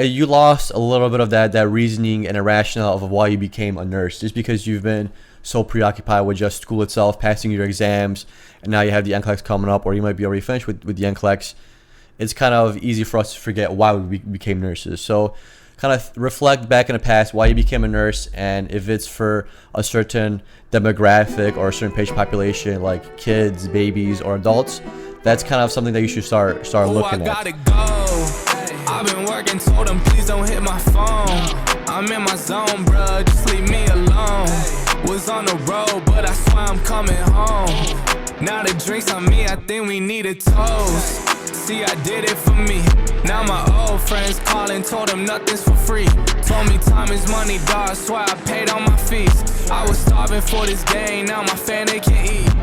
you lost a little bit of that reasoning and a rationale of why you became a nurse, just because you've been so preoccupied with just school itself, passing your exams, and now you have the NCLEX coming up, or you might be already finished with the NCLEX. It's kind of easy for us to forget why we became nurses. So kind of reflect back in the past why you became a nurse, and if it's for a certain demographic or a certain patient population like kids, babies, or adults, that's kind of something that you should start looking at. I gotta go. I've been working, told them please don't hit my phone. I'm in my zone, bruh, just leave me alone. Was on the road, but I swear I'm coming home. Now the drinks on me, I think we need a toast. See, I did it for me. Now my old friends calling, told them nothing's for free. Told me time is money, dog, swear I paid all my fees. I was starving for this game, now my family can eat.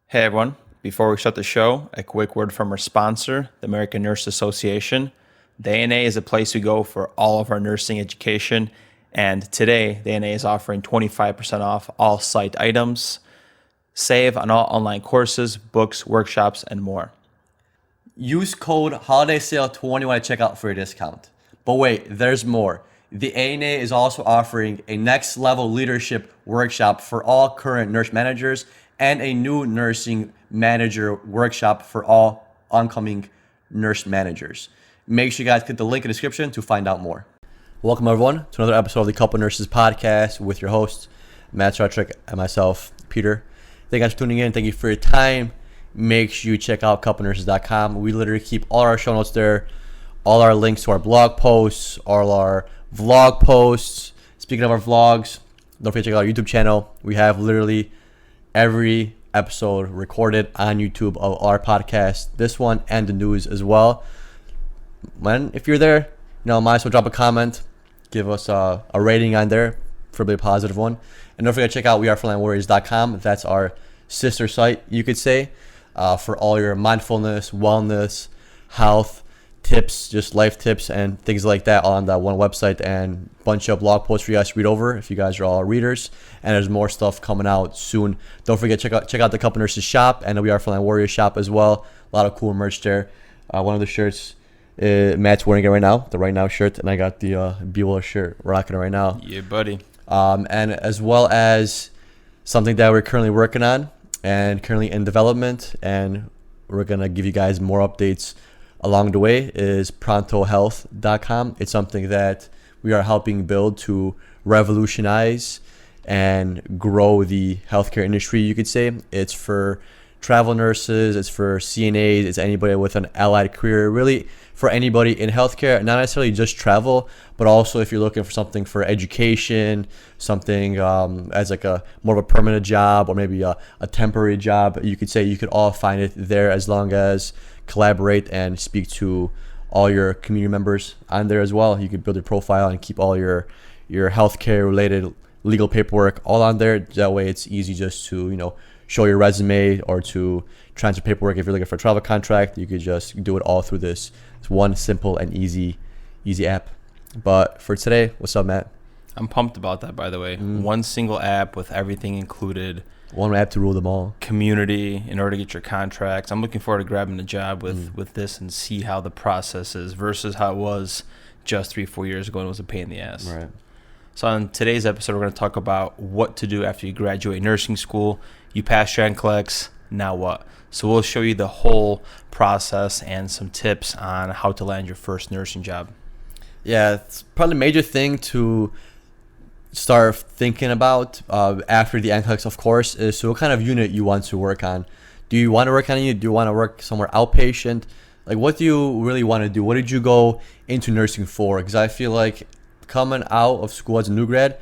Hey everyone, before we start the show, a quick word from our sponsor, the American Nurse Association. The ANA is a place we go for all of our nursing education, and today the ANA is offering 25% off all site items. Save on all online courses, books, workshops, and more. Use code HOLIDAYSALE21 at checkout for your discount. But wait, there's more. The ANA is also offering a next level leadership workshop for all current nurse managers and a new nursing manager workshop for all oncoming nurse managers. Make sure you guys click the link in the description to find out more. Welcome everyone to another episode of the Couple Nurses Podcast with your hosts, Matt Sartrick and myself, Peter. Thank you guys for tuning in. Thank you for your time. Make sure you check out couplenurses.com. We literally keep all our show notes there, all our links to our blog posts, all our vlog posts. Speaking of our vlogs, don't forget to check out our YouTube channel. We have literally every episode recorded on YouTube of our podcast, this one and the news as well. If you're there, might as well drop a comment, give us a rating on there, preferably a positive one. And don't forget to check out wearefrontlinewarriors.com. That's our sister site, you could say, for all your mindfulness, wellness, health tips, just life tips and things like that, all on that one website, and a bunch of blog posts for you guys to read over if you guys are all readers. And there's more stuff coming out soon. Don't forget to check out the Couple Nurses shop and the We Are Frontline Warriors shop as well. A lot of cool merch there. One of the shirts Matt's wearing it right now, the Right Now shirt, and I got the Beware shirt, rocking it right now. Yeah, buddy. And as well as something that we're currently working on and currently in development, and we're going to give you guys more updates along the way, is prontohealth.com. It's something that we are helping build to revolutionize and grow the healthcare industry, you could say. It's for travel nurses, it's for CNAs, it's anybody with an allied career, really for anybody in healthcare, not necessarily just travel, but also if you're looking for something for education, something as like a more of a permanent job, or maybe a temporary job, you could say. You could all find it there, as long as collaborate and speak to all your community members on there as well. You could build your profile and keep all your healthcare related legal paperwork all on there. That way it's easy just to, show your resume or to transfer paperwork. If you're looking for a travel contract, you could just do it all through this. It's one simple and easy app. But for today, what's up, Matt? I'm pumped about that, by the way. One single app with everything included. One app to rule them all. Community in order to get your contracts. I'm looking forward to grabbing a job with this and see how the process is versus how it was just 3-4 years ago, and it was a pain in the ass. Right. So on today's episode, we're going to talk about what to do after you graduate nursing school. You pass your NCLEX, now what? So we'll show you the whole process and some tips on how to land your first nursing job. Yeah, it's probably a major thing to start thinking about after the NCLEX, of course, is so what kind of unit you want to work on. Do you want to work on a unit? Do you want to work somewhere outpatient? Like, what do you really want to do? What did you go into nursing for? Because I feel like coming out of school as a new grad,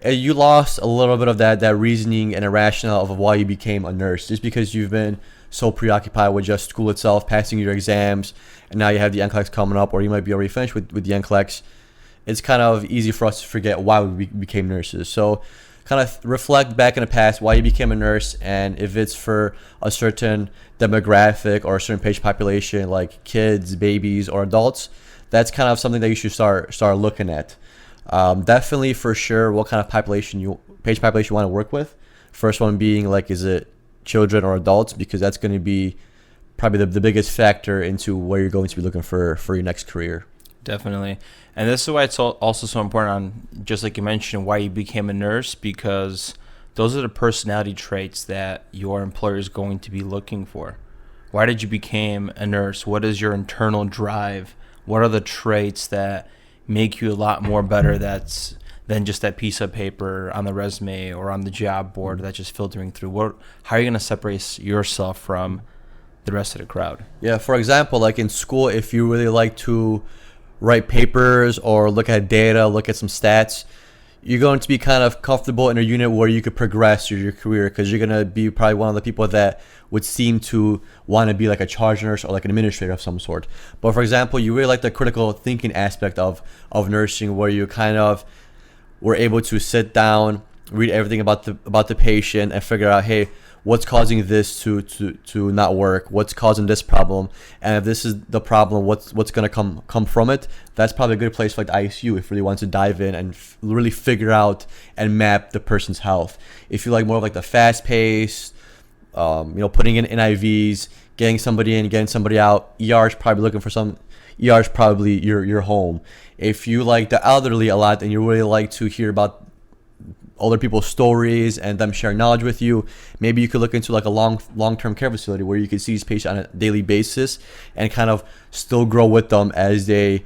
you lost a little bit of that reasoning and a rationale of why you became a nurse, just because you've been so preoccupied with just school itself, passing your exams, and now you have the NCLEX coming up, or you might be already finished with the NCLEX. It's kind of easy for us to forget why we became nurses. So kind of reflect back in the past why you became a nurse, and if it's for a certain demographic or a certain patient population like kids, babies, or adults, that's kind of something that you should start looking at. Definitely for sure what kind of patient population you want to work with. First one being like, is it children or adults? Because that's going to be probably the biggest factor into where you're going to be looking for your next career. Definitely. And this is why it's also so important on, just like you mentioned, why you became a nurse, because those are the personality traits that your employer is going to be looking for. Why did you become a nurse? What is your internal drive? What are the traits that make you a lot more better than just that piece of paper on the resume or on the job board that's just filtering through? How are you going to separate yourself from the rest of the crowd? Yeah, for example, like in school, if you really like to write papers or look at data, look at some stats, you're going to be kind of comfortable in a unit where you could progress your career, because you're going to be probably one of the people that would seem to want to be like a charge nurse or like an administrator of some sort. But for example, you really like the critical thinking aspect of nursing, where you kind of were able to sit down, read everything about the patient and figure out, hey, what's causing this to not work? What's causing this problem? And if this is the problem, what's going to come from it? That's probably a good place for like the ICU if you really want to dive in and really figure out and map the person's health. If you like more of like the fast pace, putting in NIVs, getting somebody in, getting somebody out, ER is probably looking for some. ER is probably your home. If you like the elderly a lot and you really like to hear about older people's stories and them sharing knowledge with you, maybe you could look into like a long-term care facility where you can see these patients on a daily basis and kind of still grow with them as they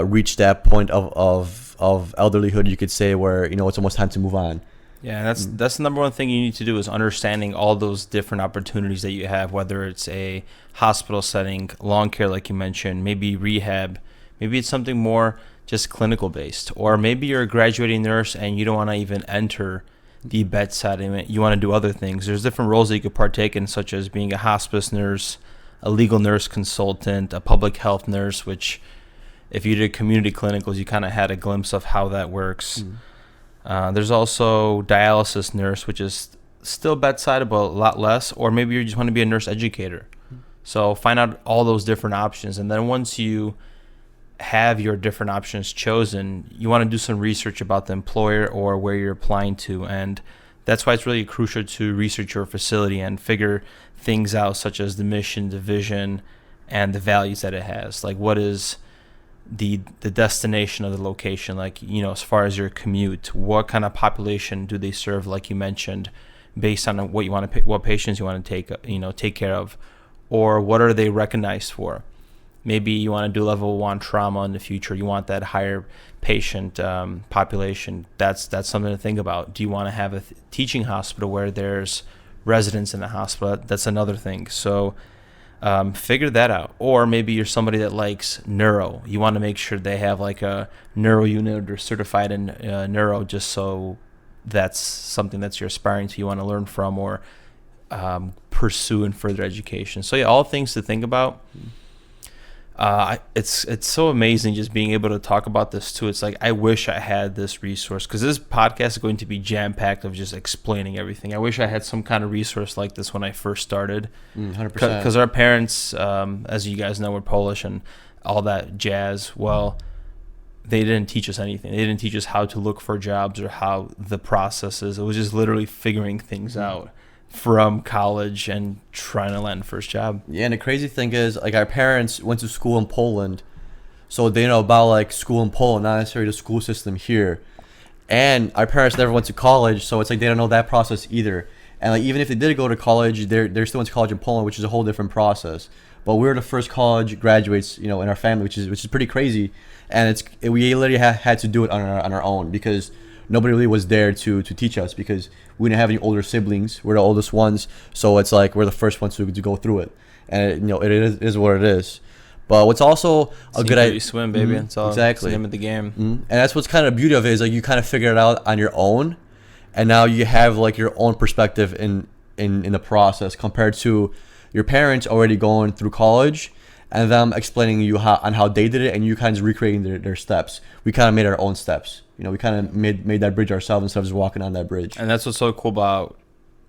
reach that point of elderlyhood, you could say, where it's almost time to move on. Yeah, that's the number one thing you need to do, is understanding all those different opportunities that you have, whether it's a hospital setting, long care like you mentioned, maybe rehab, maybe it's something more just clinical based, or maybe you're a graduating nurse and you don't want to even enter the bedside, you want to do other things. There's different roles that you could partake in, such as being a hospice nurse, a legal nurse consultant, a public health nurse, which if you did community clinicals, you kind of had a glimpse of how that works. There's also dialysis nurse, which is still bedside, but a lot less, or maybe you just want to be a nurse educator. So find out all those different options, and then once you have your different options chosen, you want to do some research about the employer or where you're applying to, and that's why it's really crucial to research your facility and figure things out, such as the mission, the vision, and the values that it has. Like, what is the destination of the location, like, as far as your commute, what kind of population do they serve, like you mentioned, based on what you want to what patients you want to take care of, or what are they recognized for. Maybe you want to do level 1 trauma in the future. You want that higher patient population. That's something to think about. Do you want to have a teaching hospital where there's residents in the hospital? That's another thing. So figure that out. Or maybe you're somebody that likes neuro. You want to make sure they have like a neuro unit or certified in neuro, just so that's something that you're aspiring to, you want to learn from or pursue in further education. So yeah, all things to think about. It's so amazing just being able to talk about this too. It's like, I wish I had this resource, because this podcast is going to be jam-packed of just explaining everything. I wish I had some kind of resource like this when I first started. 100%. Because our parents, as you guys know, were Polish and all that jazz. Well, they didn't teach us anything. They didn't teach us how to look for jobs or how the process is. It was just literally figuring things out from college and trying to land first job. Yeah, and the crazy thing is, like, our parents went to school in Poland, so they know about like school in Poland, not necessarily the school system here. And our parents never went to college, so it's like they don't know that process either. And like, even if they did go to college, they're still went to college in Poland, which is a whole different process. But we're the first college graduates, in our family, which is pretty crazy. And we literally had to do it on our own, because nobody really was there to teach us, because we didn't have any older siblings. We're the oldest ones, so it's like we're the first ones to go through it, and it is what it is. But what's also a good idea, you swim, baby. It's all exactly the name of the game. And that's what's kind of beauty of it, is like you kind of figure it out on your own, and now you have like your own perspective in the process, compared to your parents already going through college and them explaining you how they did it, and you kind of recreating their steps. We kind of made our own steps. We kind of made that bridge ourselves instead of just walking on that bridge. And that's what's so cool about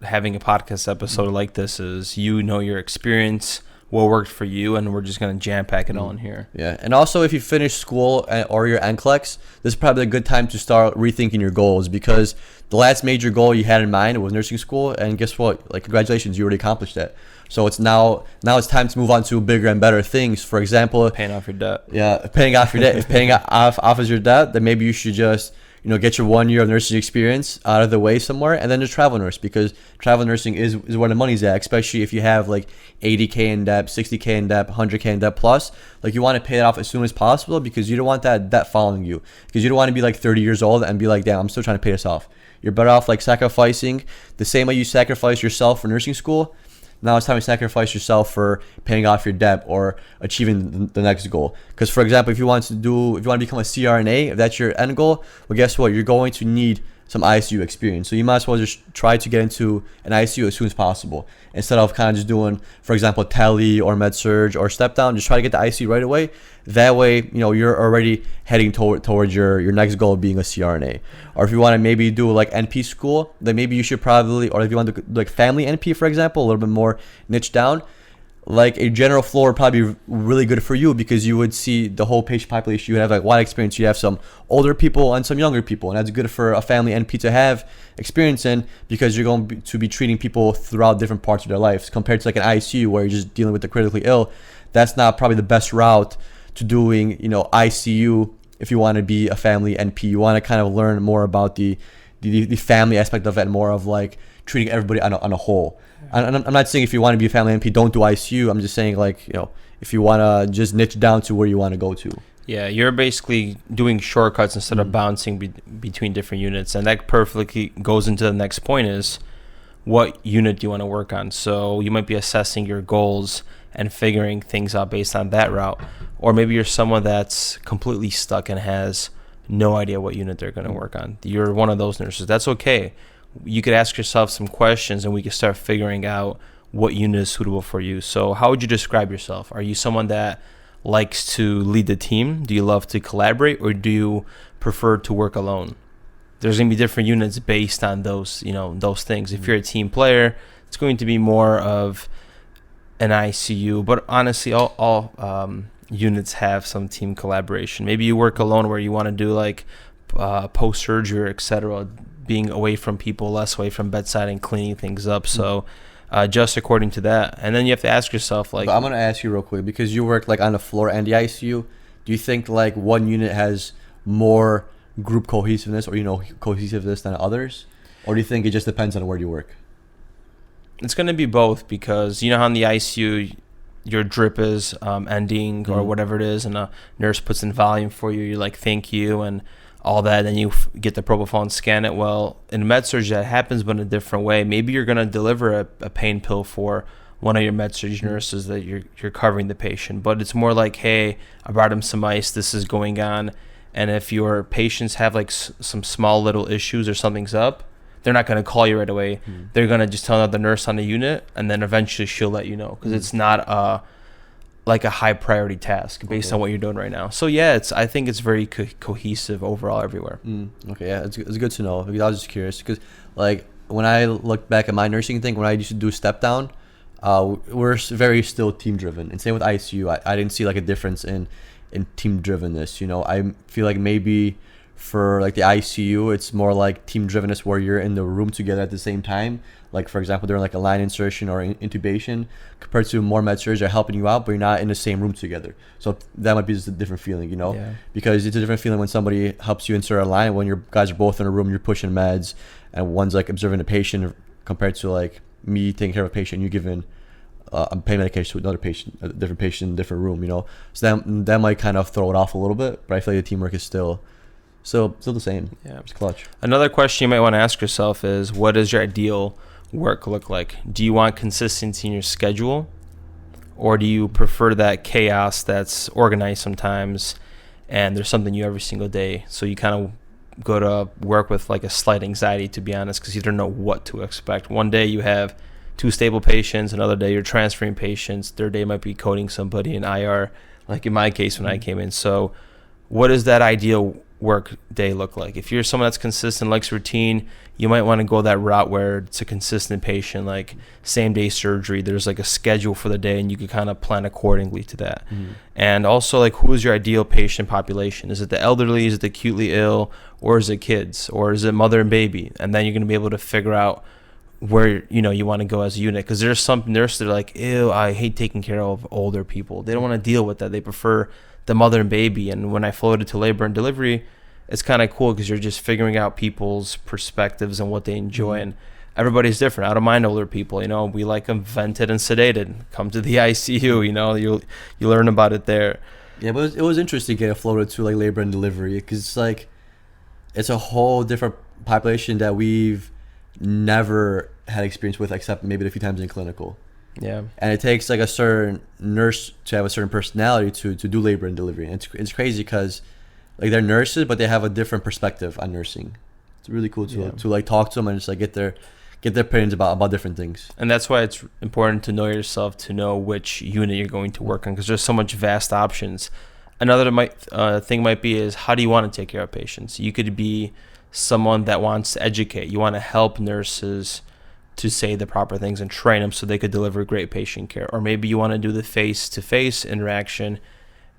having a podcast episode like this, is your experience, what worked for you, and we're just going to jam pack it all in here. Yeah, and also if you finish school or your NCLEX, this is probably a good time to start rethinking your goals, because the last major goal you had in mind was nursing school, and guess what? Like, congratulations, you already accomplished that. So it's now it's time to move on to bigger and better things. For example, Paying off your debt. yeah, paying off your debt. If paying off of your debt, then maybe you should just get your 1 year of nursing experience out of the way somewhere, and then just travel nurse, because travel nursing is where the money's at. Especially if you have like 80K in debt, 60K in debt, 100K in debt plus. Like, you want to pay it off as soon as possible, because you don't want that debt following you. Because you don't want to be like 30 years old and be like, damn, I'm still trying to pay this off. You're better off like sacrificing the same way you sacrifice yourself for nursing school. Now it's time to sacrifice yourself for paying off your debt or achieving the next goal. Because, for example, if you want to become a CRNA, if that's your end goal, well, guess what? You're going to need some ICU experience. So you might as well just try to get into an ICU as soon as possible, instead of kind of just doing, for example, tele or med surge or step down. Just try to get the ICU right away. That way, you're already heading towards your next goal of being a CRNA. Or if you want to maybe do like NP school, then maybe you should probably, or if you want to do like family NP, for example, a little bit more niche down, like a general floor would probably be really good for you, because you would see the whole patient population. You would have like wide experience. You have some older people and some younger people, and that's good for a family NP to have experience in, because you're going to be treating people throughout different parts of their lives, compared to like an ICU where you're just dealing with the critically ill. That's not probably the best route to doing ICU. If you want to be a family NP, you want to kind of learn more about the family aspect of it, and more of like treating everybody on a whole. And I'm not saying if you want to be a family NP, don't do ICU. I'm just saying, like, if you want to just niche down to where you want to go to. Yeah, you're basically doing shortcuts instead of bouncing between different units. And that perfectly goes into the next point, is what unit do you want to work on? So you might be assessing your goals and figuring things out based on that route. Or maybe you're someone that's completely stuck and has no idea what unit they're going to work on. You're one of those nurses. That's okay. You could ask yourself some questions, and we could start figuring out what unit is suitable for you. So how would you describe yourself? Are you someone that likes to lead the team? Do you love to collaborate, or do you prefer to work alone? There's going to be different units based on those, those things. If you're a team player, it's going to be more of an ICU, but honestly, all units have some team collaboration. Maybe you work alone where you want to do like post-surgery, etc., being away from people, less away from bedside, and cleaning things up. So just according to that. And then you have to ask yourself, like, but I'm going to ask you real quick, because you work like on the floor and the ICU. Do you think like one unit has more group cohesiveness or cohesiveness than others? Or do you think it just depends on where you work? It's going to be both, because how in the ICU your drip is ending or whatever it is, and a nurse puts in volume for you, you're like, thank you, and all that, then you get the propofol and scan it. Well, in med-surg that happens, but in a different way. Maybe you're going to deliver a pain pill for one of your med-surg nurses that you're covering the patient, but it's more like, hey, I brought him some ice, this is going on. And if your patients have like some small little issues or something's up, they're not going to call you right away. They're going to just tell another nurse on the unit, and then eventually she'll let you know, because it's not like a high priority task based on what you're doing right now. So yeah, I think it's very cohesive overall everywhere. Okay, yeah, it's good to know. Because I was just curious, because like when I look back at my nursing thing, when I used to do step down, we're very still team driven. And same with ICU, I didn't see like a difference in team drivenness. I feel like maybe for like the ICU, it's more like team drivenness where you're in the room together at the same time. Like, for example, during like a line insertion or intubation, compared to more med-surg, they're helping you out, but you're not in the same room together. So that might be just a different feeling, Yeah. Because it's a different feeling when somebody helps you insert a line, when you guys are both in a room, you're pushing meds, and one's like observing the patient, compared to like me taking care of a patient, you giving pain medication to another patient, a different patient, different room, So that might kind of throw it off a little bit, but I feel like the teamwork is still the same. Yeah. It's clutch. Another question you might want to ask yourself is, what does your ideal work look like? Do you want consistency in your schedule, or do you prefer that chaos that's organized sometimes and there's something new every single day? So you kind of go to work with like a slight anxiety, to be honest, because you don't know what to expect. One day you have 2 stable patients, another day you're transferring patients, third day might be coding somebody in IR, like in my case when I came in. So what does that ideal work day look like? If you're someone that's consistent, likes routine, you might want to go that route where it's a consistent patient, like same day surgery. There's like a schedule for the day, and you can kind of plan accordingly to that. And also, like, who is your ideal patient population? Is it the elderly? Is it the acutely ill? Or is it kids? Or is it mother and baby? And then you're going to be able to figure out where you want to go as a unit, because there's some nurses that are like, ew, I hate taking care of older people. They don't want to deal with that. They prefer the mother and baby. And when I floated to labor and delivery, it's kind of cool because you're just figuring out people's perspectives and what they enjoy. And everybody's different. I don't mind older people. We like them vented and sedated. Come to the ICU. You learn about it there. Yeah, but it was interesting getting floated to like labor and delivery, because it's like it's a whole different population that we've never had experience with, except maybe a few times in clinical. Yeah. And it takes like a certain nurse to have a certain personality to do labor and delivery. And it's crazy because like they're nurses, but they have a different perspective on nursing. It's really cool to like talk to them and just like get their opinions about different things. And that's why it's important to know yourself, to know which unit you're going to work on, because there's so much vast options. Another thing might be is, how do you want to take care of patients? You could be someone that wants to educate. You want to help nurses to say the proper things and train them so they could deliver great patient care. Or maybe you want to do the face-to-face interaction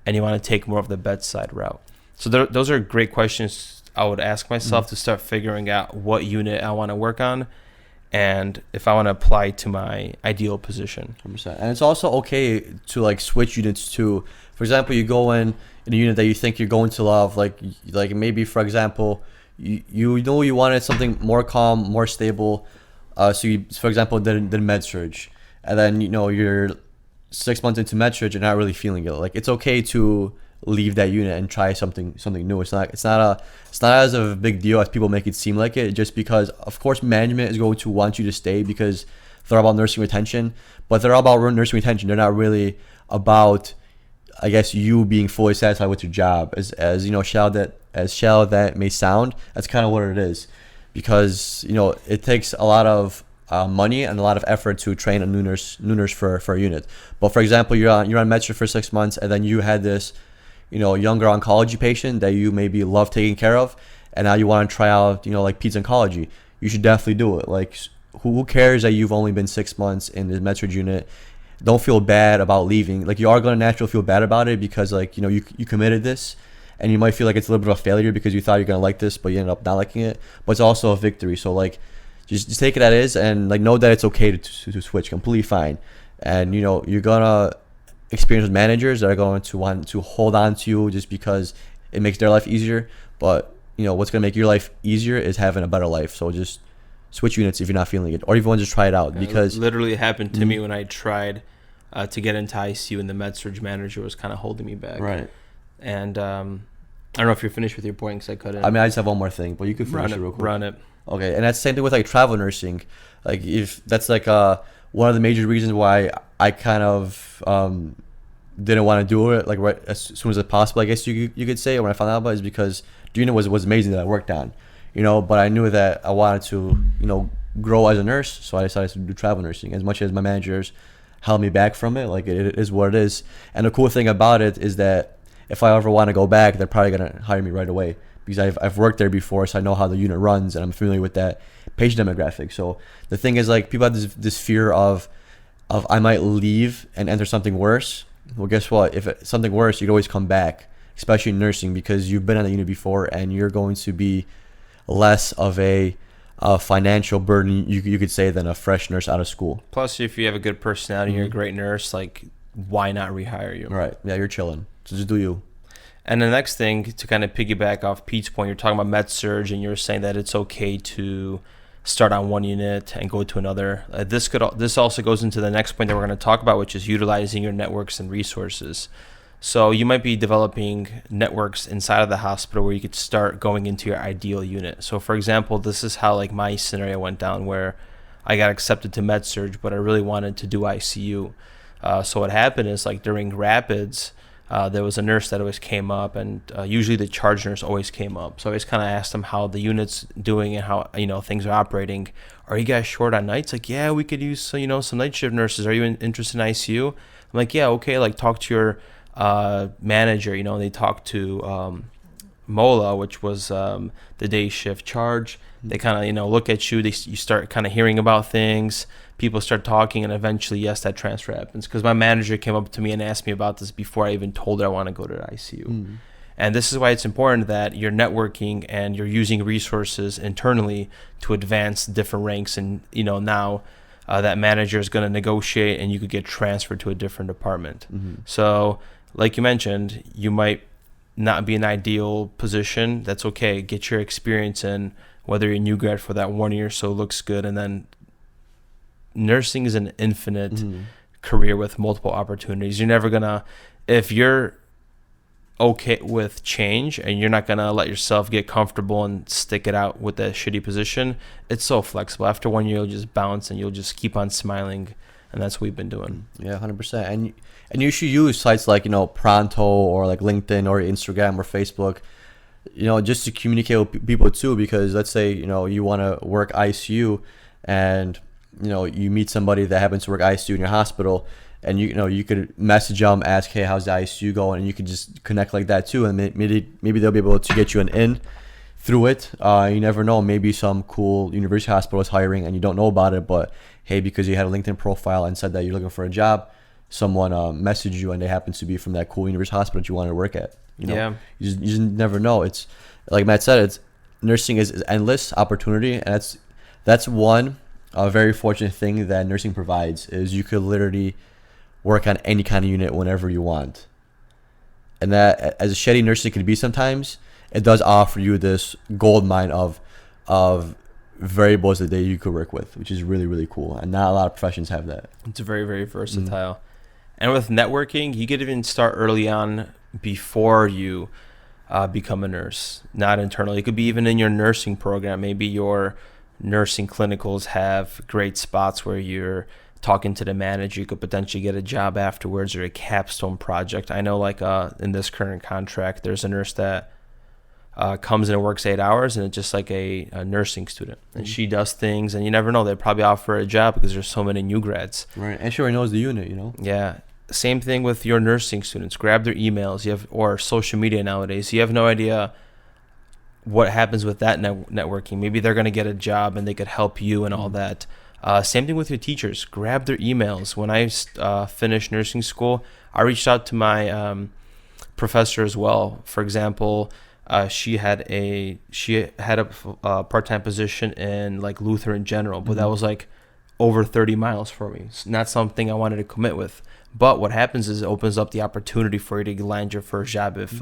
and you want to take more of the bedside route. So those are great questions I would ask myself to start figuring out what unit I want to work on and if I want to apply to my ideal position. 100%. And it's also okay to like switch units too. For example, you go in a unit that you think you're going to love, like maybe, for example, you wanted something more calm, more stable. So you, for example, did med-surg, and then you're 6 months into med-surg and not really feeling it. Like, it's okay to leave that unit and try something new. It's not as of a big deal as people make it seem like it. Just because, of course, management is going to want you to stay because they're all about nursing retention, but they're all about nursing retention. They're not really about, I guess, you being fully satisfied with your job. As shallow that may sound, that's kind of what it is. Because it takes a lot of money and a lot of effort to train a new nurse for a unit. But for example, you're on med-surg for 6 months, and then you had this younger oncology patient that you maybe love taking care of, and now you want to try out like peds oncology. You should definitely do it. Like, who cares that you've only been 6 months in the med-surg unit? Don't feel bad about leaving. Like, you are going to naturally feel bad about it because like you committed this. And you might feel like it's a little bit of a failure because you thought you're going to like this, but you ended up not liking it. But it's also a victory. So, like, just take it as is and, like, know that it's okay to switch. Completely fine. And, you're going to experience with managers that are going to want to hold on to you just because it makes their life easier. But, what's going to make your life easier is having a better life. So just switch units if you're not feeling it. Or if you want to just try it out. Because literally it happened to me when I tried to get into ICU, and the med-surg manager was kind of holding me back. Right. And I don't know if you're finished with your point because I couldn't. I mean, I just have one more thing, but you could finish it real quick. Run it. Okay, and that's the same thing with like travel nursing. Like, if that's like one of the major reasons why I kind of didn't want to do it like right as soon as possible, I guess you could say, when I found out about it, is because the unit was amazing that I worked on, but I knew that I wanted to grow as a nurse, so I decided to do travel nursing. As much as my managers held me back from it, like, it is what it is. And the cool thing about it is that if I ever want to go back, they're probably going to hire me right away because I've worked there before, so I know how the unit runs and I'm familiar with that patient demographic. So the thing is, like, people have this fear of I might leave and enter something worse. Well, guess what? If it's something worse, you can always come back, especially in nursing, because you've been on the unit before and you're going to be less of a financial burden, you could say, than a fresh nurse out of school. Plus, if you have a good personality, you're a great nurse, like, why not rehire you? Right. Yeah, you're chilling. So just do you. And the next thing, to kind of piggyback off Pete's point, you're talking about med-surg, and you're saying that it's okay to start on one unit and go to another. This also goes into the next point that we're going to talk about, which is utilizing your networks and resources. So you might be developing networks inside of the hospital where you could start going into your ideal unit. So for example, this is how like my scenario went down, where I got accepted to med-surg, but I really wanted to do ICU. So what happened is, like, during rapids, there was a nurse that always came up, and usually the charge nurse always came up. So I always kind of asked them how the unit's doing and how things are operating. Are you guys short on nights? Like, yeah, we could use some night shift nurses. Are you interested in ICU? I'm like, yeah, okay. Like, talk to your manager. They talked to Mola, which was the day shift charge. They kind of look at you. You start kind of hearing about things. People start talking, and eventually, yes, that transfer happens. Because my manager came up to me and asked me about this before I even told her I want to go to the ICU. And this is why it's important that you're networking and you're using resources internally to advance different ranks. And, now that manager is going to negotiate and you could get transferred to a different department. So like you mentioned, you might not be an ideal position. That's okay. Get your experience in, whether you're a new grad for that 1 year or so looks good. And then nursing is an infinite career with multiple opportunities. You're never gonna, if you're okay with change and you're not gonna let yourself get comfortable and stick it out with that shitty position, it's so flexible. After 1 year, you'll just bounce and you'll just keep on smiling, and that's what we've been doing. Yeah, 100%. And you should use sites like Pronto or like LinkedIn or Instagram or Facebook, just to communicate with people too. Because let's say you want to work ICU, and you meet somebody that happens to work ICU in your hospital, and you could message them, ask, hey, how's the ICU going, and you could just connect like that too, and maybe they'll be able to get you an in through it. You never know, maybe some cool university hospital is hiring and you don't know about it, but hey, because you had a LinkedIn profile and said that you're looking for a job, someone messaged you and they happen to be from that cool university hospital that you want to work at. Yeah, you just never know. It's like Matt said, it's nursing is endless opportunity, and that's one very fortunate thing that nursing provides, is you could literally work on any kind of unit whenever you want. And that, as shitty nursing could be sometimes, it does offer you this gold mine of variables that you could work with, which is really, really cool. And not a lot of professions have that. it's very, very versatile. And with networking, you could even start early on before you become a nurse, not internally. It could be even in your nursing program. Maybe your nursing clinicals have great spots where you're talking to the manager. You could potentially get a job afterwards, or a capstone project. I know, like in this current contract, there's a nurse that comes in and works 8 hours, and it's just like a nursing student, and she does things, and you never know, they'd probably offer her a job because there's so many new grads. Right, and she already knows the unit, Yeah. Same thing with your nursing students. Grab their emails. Or social media nowadays. You have no idea what happens with that networking. Maybe they're going to get a job and they could help you and all that. Same thing with your teachers. Grab their emails. When I finished nursing school, I reached out to my professor as well. For example, she had a part-time position in like Lutheran General, but that was like over 30 miles for me. It's not something I wanted to commit with. But what happens is it opens up the opportunity for you to land your first job if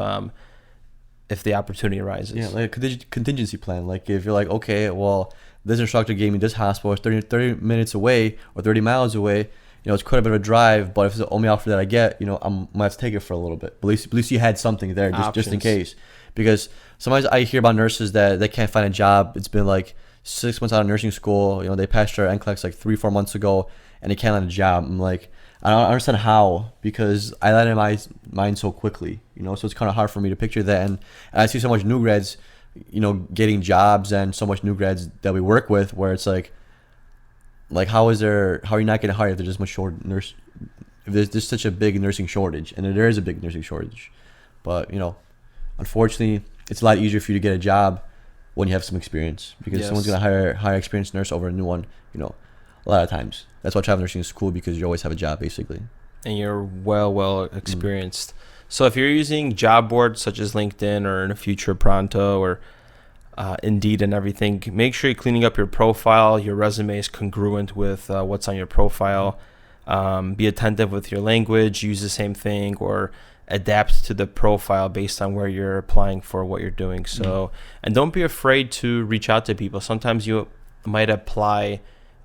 the opportunity arises. Yeah, like a contingency plan. Like if you're like, okay, well, this instructor gave me this hospital, it's 30 minutes away or 30 miles away. It's quite a bit of a drive, but if it's the only offer that I get, I might have to take it for a little bit. But at least you had something there just in case. Because sometimes I hear about nurses that they can't find a job. It's been like 6 months out of nursing school. They passed their NCLEX like 3-4 months ago, and they can't land a job. I'm like, I don't understand how, because I let in my mind so quickly, so it's kind of hard for me to picture that. And I see so much new grads, getting jobs, and so much new grads that we work with, where it's like how are you not getting hired if there's this much if there's such a big nursing shortage? And there is a big nursing shortage, but unfortunately, it's a lot easier for you to get a job when you have some experience, because someone's gonna hire experienced nurse over a new one, a lot of times. That's why travel nursing is cool, because you always have a job basically. And you're well experienced. So if you're using job boards such as LinkedIn, or in the future Pronto, or Indeed and everything, make sure you're cleaning up your profile. Your resume is congruent with what's on your profile. Be attentive with your language. Use the same thing, or adapt to the profile based on where you're applying for what you're doing. So, and don't be afraid to reach out to people. Sometimes you might apply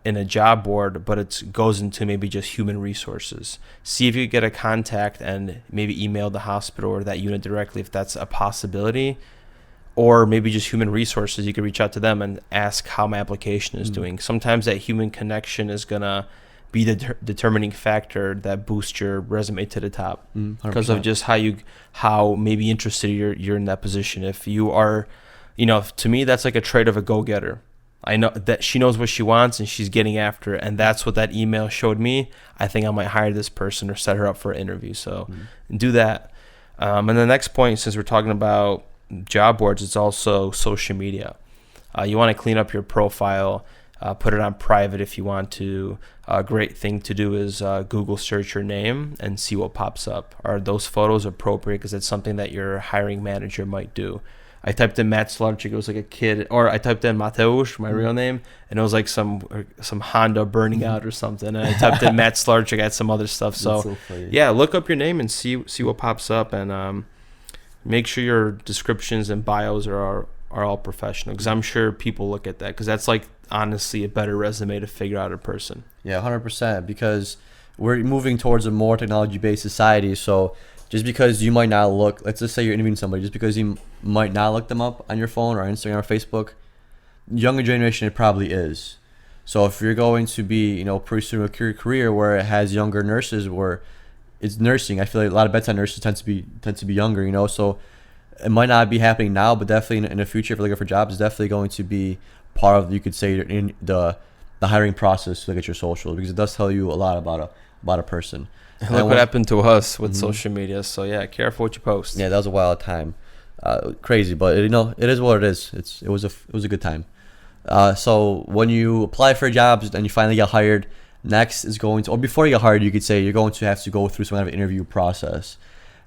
in a job board, but it goes into maybe just human resources. See if you get a contact and maybe email the hospital or that unit directly if that's a possibility. Or maybe just human resources, you can reach out to them and ask how my application is doing. Sometimes that human connection is going to be the determining factor that boosts your resume to the top, because of just how maybe interested you're in that position. If you are, to me, that's like a trait of a go-getter. I know that she knows what she wants and she's getting after it, and that's what that email showed me. I think I might hire this person or set her up for an interview. So do that. And the next point, since we're talking about job boards, it's also social media. You want to clean up your profile. Put it on private if you want to. A great thing to do is Google search your name and see what pops up. Are those photos appropriate? Because it's something that your hiring manager might do. I typed in Matt Slarchik, it was like a kid, or I typed in Mateusz, my real name, and it was like some Honda burning out or something. And I typed in Matt Slarchik, I had some other stuff. So yeah, look up your name and see what pops up, and make sure your descriptions and bios are all professional, because I'm sure people look at that, because that's like honestly a better resume to figure out a person. Yeah, 100%, because we're moving towards a more technology-based society. So just because you might not look, let's just say you're interviewing somebody, just because you might not look them up on your phone or Instagram or Facebook, younger generation, it probably is. So if you're going to be, pursuing a career where it has younger nurses, where it's nursing, I feel like a lot of bedside nurses tend to be younger, so it might not be happening now, but definitely in the future, if you're looking for jobs, it's definitely going to be part of, you could say, in the hiring process to look at your socials, because it does tell you a lot about a person. And look what happened to us with social media. So yeah, careful what you post. Yeah, that was a wild time, crazy, but it is what it is. It was a good time. So when you apply for jobs and you finally get hired, next is going to, or before you get hired, you could say you're going to have to go through some kind of interview process,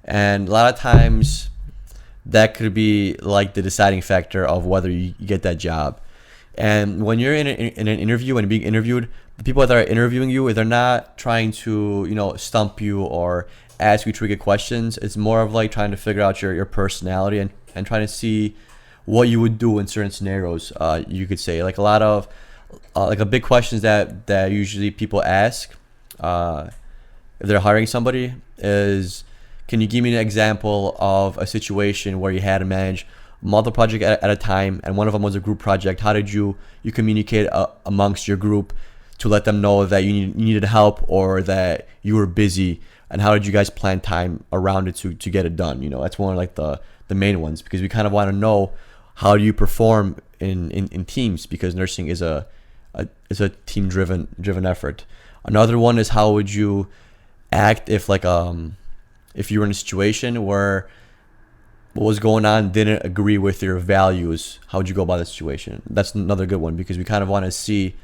and a lot of times that could be like the deciding factor of whether you get that job. And when you're in an interview and being interviewed, the people that are interviewing you, they're not trying to, stump you or ask you tricky questions. It's more of like trying to figure out your personality and trying to see what you would do in certain scenarios. You could say like a lot of like a big questions that usually people ask if they're hiring somebody is, can you give me an example of a situation where you had to manage multiple projects at a time, and one of them was a group project? How did you communicate amongst your group to let them know that you needed help or that you were busy, and how did you guys plan time around it to get it done? That's one of like the main ones, because we kind of want to know how do you perform in teams, because nursing is a team driven effort. Another one is, how would you act if if you were in a situation where what was going on didn't agree with your values? How would you go about the situation? That's another good one, because we kind of want to see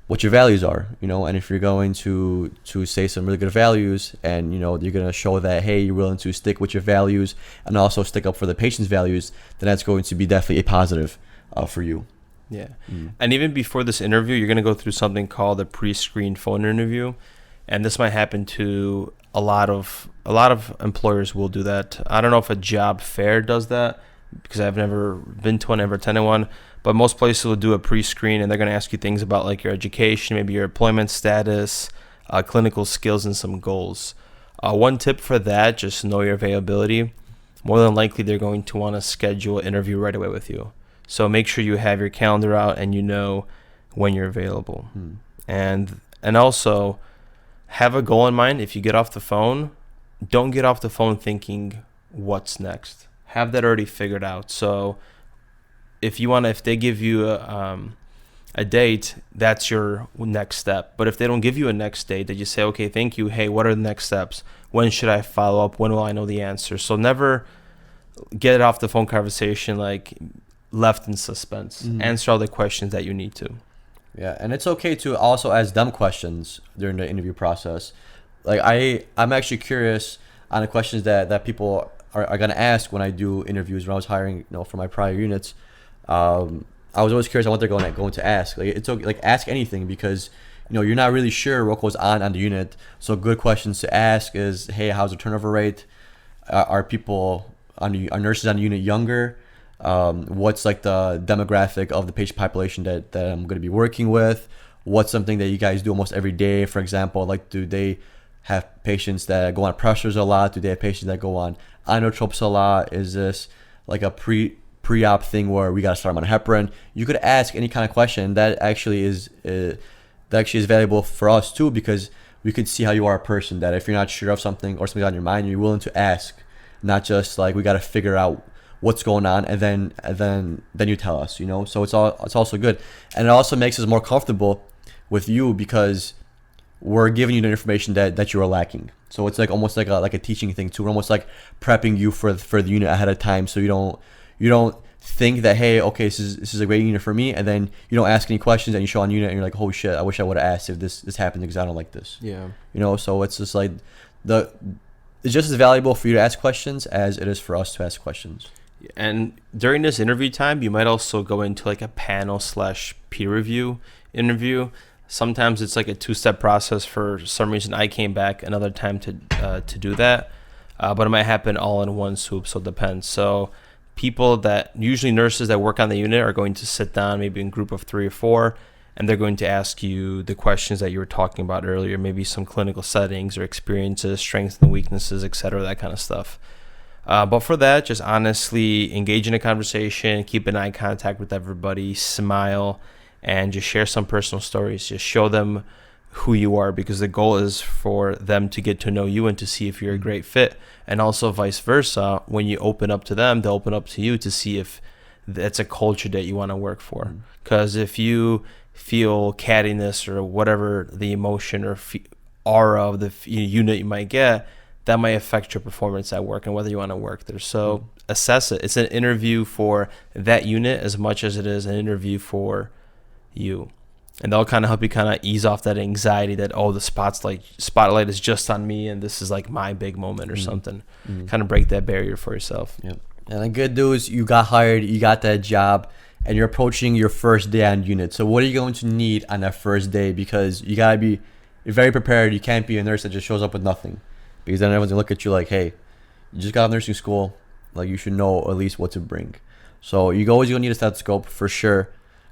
what your values are, and if you're going to say some really good values, and you're going to show that, hey, you're willing to stick with your values and also stick up for the patient's values, then that's going to be definitely a positive for you. Yeah. And even before this interview, you're going to go through something called a pre-screened phone interview, and this might happen to a lot of employers will do that. I don't know if a job fair does that, because I've never been to one, never attended one, but most places will do a pre-screen, and they're going to ask you things about like your education, maybe your employment status, clinical skills, and some goals. One tip for that, just know your availability. More than likely, they're going to want to schedule an interview right away with you. So make sure you have your calendar out and you know when you're available. And also have a goal in mind. If you get off the phone, don't get off the phone thinking what's next. Have that already figured out. So if they give you a date, that's your next step. But if they don't give you a next date, they just say, okay, thank you. Hey, what are the next steps? When should I follow up? When will I know the answer? So never get off the phone conversation like left in suspense. Answer all the questions that you need to. Yeah, and it's okay to also ask them questions during the interview process. Like I'm actually curious on the questions that people are going to ask when I do interviews. When I was hiring, for my prior units, I was always curious on what they're going to ask. Like, it's okay, like, ask anything, because you're not really sure what goes on the unit. So good questions to ask is, hey, how's the turnover rate? Are nurses on the unit younger? What's like the demographic of the patient population that I'm going to be working with? What's something that you guys do almost every day? For example, like, do they have patients that go on pressors a lot? Do they have patients that go on inotropes a lot? Is this like a pre-op thing where we got to start them on heparin? You could ask any kind of question. That actually is valuable for us too, because we could see how you are a person, that if you're not sure of something or something on your mind, you're willing to ask, not just like, we got to figure out what's going on and then you tell us, so it's also good. And it also makes us more comfortable with you, because we're giving you the information that you are lacking. So it's like almost like a teaching thing too. We're almost like prepping you for the unit ahead of time, so you don't think that, hey, okay, this is a great unit for me, and then you don't ask any questions and you show on unit and you're like, oh shit, I wish I would have asked if this happened because I don't like this. Yeah. So it's just like it's just as valuable for you to ask questions as it is for us to ask questions. And during this interview time, you might also go into like a panel / peer review interview. Sometimes it's like a 2-step process. For some reason, I came back another time to do that, but it might happen all in one swoop. So it depends. So usually nurses that work on the unit are going to sit down maybe in a group of 3 or 4, and they're going to ask you the questions that you were talking about earlier, maybe some clinical settings or experiences, strengths and weaknesses, etc., that kind of stuff. But for that, just honestly engage in a conversation, keep an eye contact with everybody, smile, and just share some personal stories. Just show them who you are, because the goal is for them to get to know you and to see if you're a great fit. And also vice versa, when you open up to them, they'll open up to you to see if that's a culture that you want to work for. Because if you feel cattiness or whatever the emotion or aura of the unit you might get, that might affect your performance at work and whether you want to work there. So assess it. It's an interview for that unit as much as it is an interview for you. And they'll kind of help you kind of ease off that anxiety that, oh, the spotlight is just on me and this is like my big moment or something. Kind of break that barrier for yourself. Yeah. And the good news, you got hired, you got that job, and you're approaching your first day on unit. So what are you going to need on that first day? Because you got to be very prepared. You can't be a nurse that just shows up with nothing, because then everyone's going to look at you like, hey, you just got out of nursing school. Like, you should know at least what to bring. So you're always going to need a stethoscope for sure.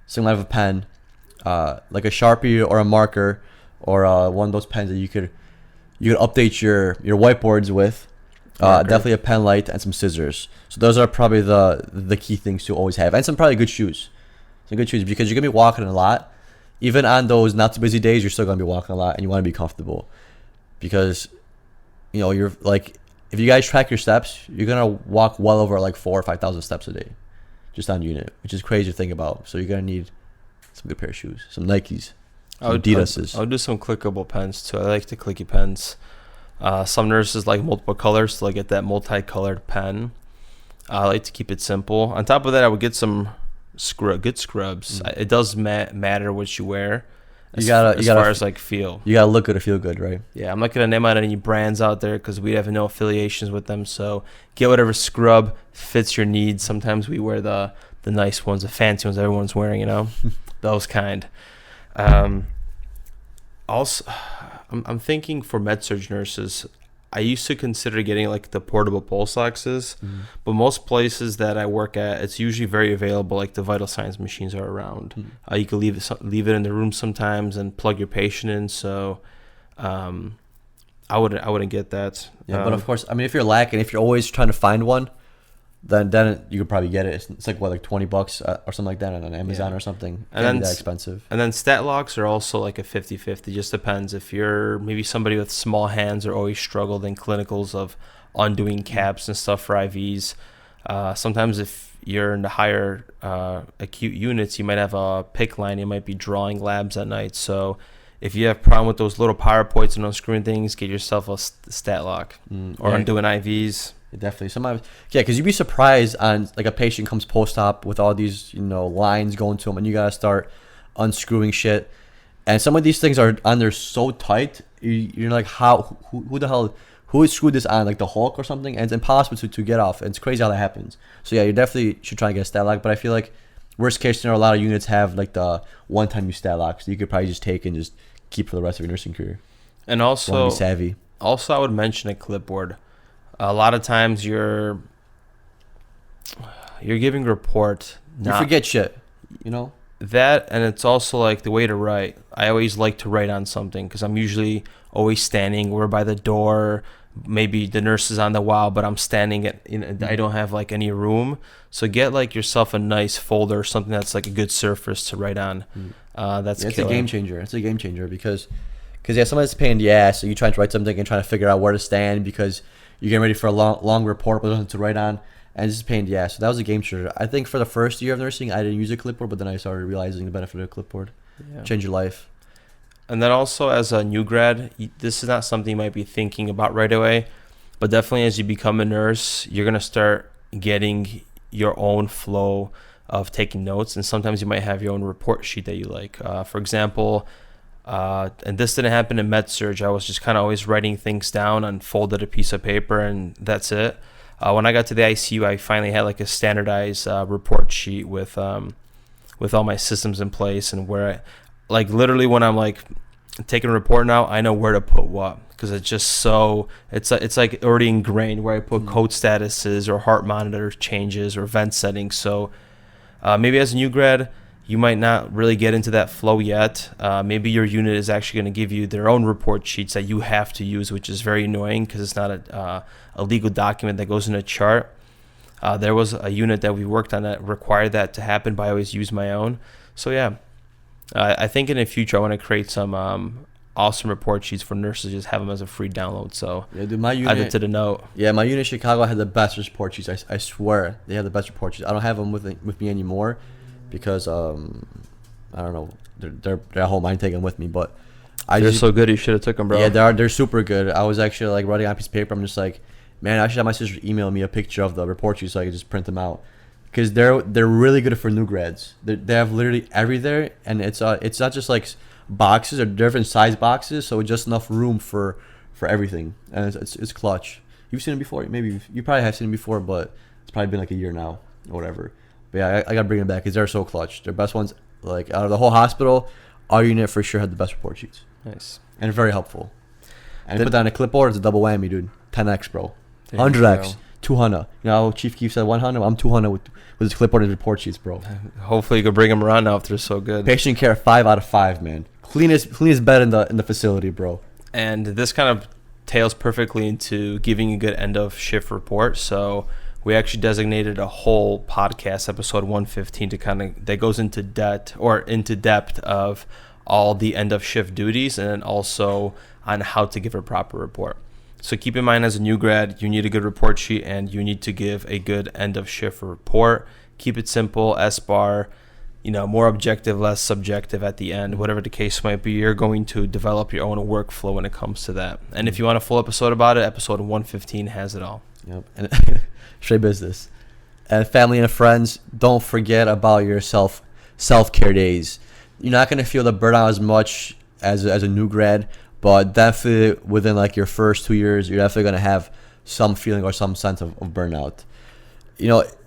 Some kind of a pen, like a Sharpie or a marker, or one of those pens that you could update your whiteboards with. Definitely a pen light and some scissors. So those are probably the key things to always have, and some probably good shoes. Some good shoes, because you're gonna be walking a lot. Even on those not too busy days, you're still gonna be walking a lot, and you want to be comfortable, because you're like, if you guys track your steps, you're gonna walk well over like 4,000 or 5,000 steps a day, just on unit, which is crazy to think about. So you're gonna need some good pair of shoes, some Nikes, some Adidas's. I'll do some clickable pens too. I like the clicky pens. Some nurses like multiple colors, so I get that multicolored pen. I like to keep it simple. On top of that, I would get some good scrubs. It does matter what you wear. As far as like feel. You gotta look good or feel good, right? Yeah, I'm not gonna name out any brands out there because we have no affiliations with them. So get whatever scrub fits your needs. Sometimes we wear the nice ones, the fancy ones everyone's wearing, those kind. Also, I'm thinking for med-surg nurses, I used to consider getting like the portable pulse oxes, but most places that I work at, it's usually very available. Like the vital signs machines are around. You can leave it in the room sometimes and plug your patient in. So, I wouldn't get that. Yeah, but of course, I mean, if you're lacking, if you're always trying to find one, then you could probably get it. It's like what, like $20 or something like that on Amazon or something. And then that expensive. And then stat locks are also like a 50-50. Just depends. If you're maybe somebody with small hands or always struggled in clinicals of undoing caps and stuff for IVs, sometimes if you're in the higher acute units, you might have a PICC line. You might be drawing labs at night. So if you have problem with those little PowerPoints and unscrewing things, get yourself a stat lock or undoing IVs. Definitely. Sometimes, because you'd be surprised on like a patient comes post-op with all these lines going to them, and you gotta start unscrewing shit, and some of these things are on there so tight, you're like, who the hell, who screwed this on, like the Hulk or something, and it's impossible to get off, and it's crazy how that happens. So yeah, you definitely should try and get a stat lock, but I feel like worst case scenario, a lot of units have like the one-time use stat locks that you could probably just take and just keep for the rest of your nursing career. And also, be savvy. Also, I would mention a clipboard. A lot of times you're giving a report. You forget shit, That, and it's also like the way to write. I always like to write on something because I'm usually always standing. We're by the door. Maybe the nurse is on the wall, but I'm standing I don't have like any room. So get like yourself a nice folder or something that's like a good surface to write on. It's a game changer. It's a game changer because somebody's a pain in the ass. So you trying to write something and trying to figure out where to stand because you're getting ready for a long report, but there's nothing to write on, and it's just a pain in the ass. So that was a game changer. I think for the first year of nursing, I didn't use a clipboard, but then I started realizing the benefit of a clipboard. Yeah. Change your life. And then also as a new grad, this is not something you might be thinking about right away, but definitely as you become a nurse, you're going to start getting your own flow of taking notes, and sometimes you might have your own report sheet that you like. For example, and this didn't happen in med-surg. I was just kind of always writing things down on folded a piece of paper, and that's it. When I got to the ICU, I finally had like a standardized report sheet with all my systems in place, and where like literally when I'm like taking a report now, I know where to put what, because it's just so it's like already ingrained where I put code statuses or heart monitor changes or vent settings. So maybe as a new grad, you might not really get into that flow yet. Maybe your unit is actually going to give you their own report sheets that you have to use, which is very annoying because it's not a legal document that goes in a chart. There was a unit that we worked on that required that to happen, but I always use my own. So yeah, I think in the future I want to create some awesome report sheets for nurses, just have them as a free download. So yeah, dude, my unit, add it to the note. Yeah, my unit in Chicago had the best report sheets. I swear they had the best report sheets. I don't have them with me anymore because I don't know, they're at home. I didn't take them with me, but They're so good. You should have took them, bro. Yeah, they're super good. I was actually like writing on a piece of paper. I'm just like, man, I should have my sister email me a picture of the report sheet so I could just print them out, because they're really good for new grads. They have literally everything, and it's not just like boxes or different size boxes, so just enough room for everything, and it's clutch. You've seen it before, maybe you probably have seen it before, but it's probably been like a year now or whatever. But yeah, I gotta bring them back because they're so clutch. They're best ones. Like out of the whole hospital, our unit for sure had the best report sheets. Nice. And very helpful. And put down a clipboard, it's a double whammy, dude. 10x, bro. There you 100x. go. 200. You know how Chief Keef said 100? I'm 200 with his clipboard and report sheets, bro. Hopefully you can bring them around now if they're so good. Patient care, 5 out of 5, man. Cleanest bed in the facility, bro. And this kind of tails perfectly into giving a good end of shift report. So we actually designated a whole podcast, episode 115, to kind of that goes into depth of all the end of shift duties, and then also on how to give a proper report. So keep in mind, as a new grad, you need a good report sheet and you need to give a good end of shift report. Keep it simple, SBAR, more objective, less subjective at the end, whatever the case might be. You're going to develop your own workflow when it comes to that. And if you want a full episode about it, episode 115 has it all. Yep. And straight business. And family and friends, don't forget about your self-care days. You're not going to feel the burnout as much as a new grad, but definitely within like your first 2 years, you're definitely going to have some feeling or some sense of burnout.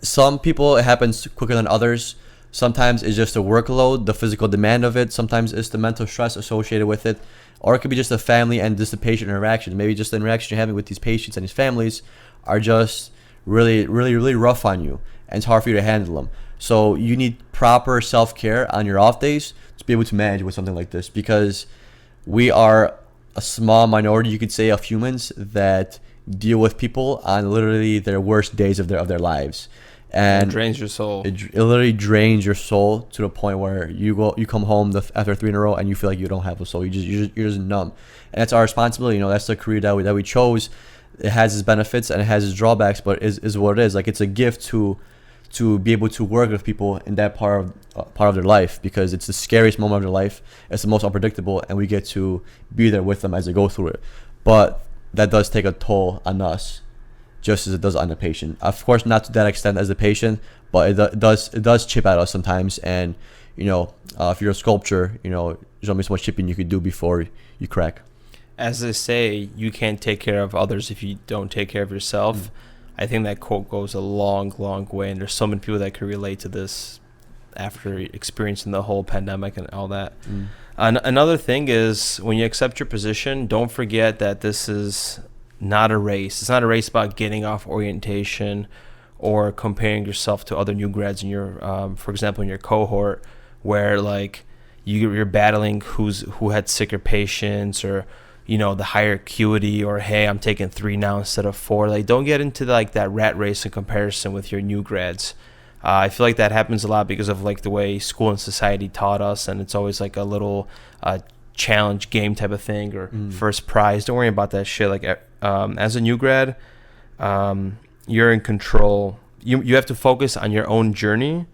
Some people, it happens quicker than others. Sometimes it's just the workload, the physical demand of it. Sometimes it's the mental stress associated with it. Or it could be just the family and just the patient interaction. Maybe just the interaction you're having with these patients and these families are just really, really, really rough on you, and it's hard for you to handle them. So you need proper self-care on your off days to be able to manage with something like this, because we are a small minority, you could say, of humans that deal with people on literally their worst days of their lives. And it drains your soul. It literally drains your soul to the point where you come home after 3 in a row and you feel like you don't have a soul. You're just numb, and that's our responsibility. That's the career that we chose. It has its benefits and it has its drawbacks, but is what it is. Like, it's a gift to be able to work with people in that part of their life, because it's the scariest moment of their life. It's the most unpredictable, and we get to be there with them as they go through it. But that does take a toll on us, just as it does on the patient. Of course, not to that extent as the patient, but it does chip at us sometimes. And if you're a sculptor, there's only so much chipping you could do before you crack. As they say, you can't take care of others if you don't take care of yourself. I think that quote goes a long, long way, and there's so many people that can relate to this after experiencing the whole pandemic and all that. Another thing is, when you accept your position, don't forget that this is not a race. It's not a race about getting off orientation or comparing yourself to other new grads in your, for example, in your cohort, where like you're battling who had sicker patients, or the higher acuity, or hey, I'm taking 3 now instead of 4. Like, don't get into like that rat race in comparison with your new grads. I feel like that happens a lot because of like the way school and society taught us, and it's always like a little challenge game type of thing, or first prize. Don't worry about that shit. Like, as a new grad, you're in control. You have to focus on your own journey,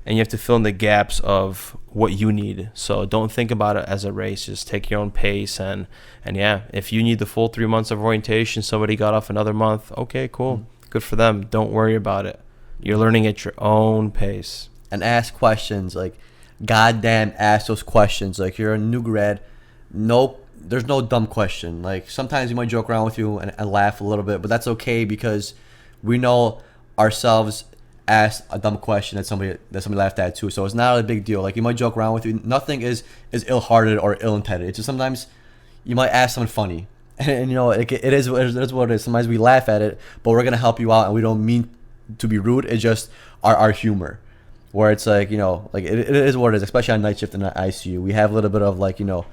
and you have to fill in the gaps of what you need. So don't think about it as a race. Just take your own pace. And yeah, if you need the full 3 months of orientation, somebody got off another month, okay, cool. Good for them. Don't worry about it. You're learning at your own pace. And ask questions. Like, goddamn, ask those questions. Like, you're a new grad. No, there's no dumb question. Like, sometimes we might joke around with you and laugh a little bit, but that's okay because we know ourselves asked a dumb question that somebody laughed at too. So it's not a big deal. Like, you might joke around with you. Nothing is ill-hearted or ill-intended. It's just sometimes you might ask something funny. And you know, it is what it is. Sometimes we laugh at it, but we're going to help you out, and we don't mean to be rude. It's just our humor. Where it's like, you know, like it is what it is, especially on night shift in the ICU. We have a little bit of like, you know,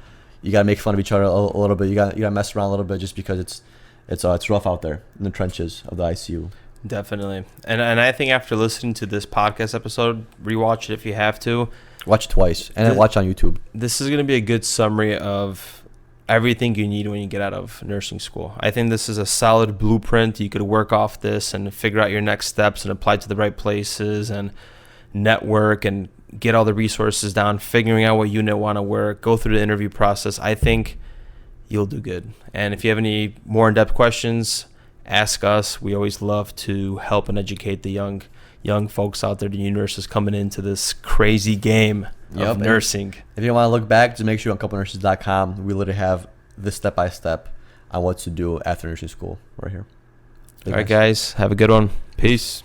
you gotta make fun of each other a little bit. You gotta mess around a little bit just because it's rough out there in the trenches of the ICU. Definitely. And I think after listening to this podcast episode, rewatch it if you have to. Watch it twice and then watch on YouTube. This is going to be a good summary of everything you need when you get out of nursing school. I think this is a solid blueprint. You could work off this and figure out your next steps and apply to the right places and network and get all the resources down, figuring out what unit want to work, go through the interview process. I think you'll do good. And if you have any more in-depth questions, ask us. We always love to help and educate the young folks out there, the new nurses coming into this crazy game of nursing. If you want to look back, just make sure on couplenurses.com we literally have the step-by-step on what to do after nursing school right here. All right, guys. Have a good one. Peace.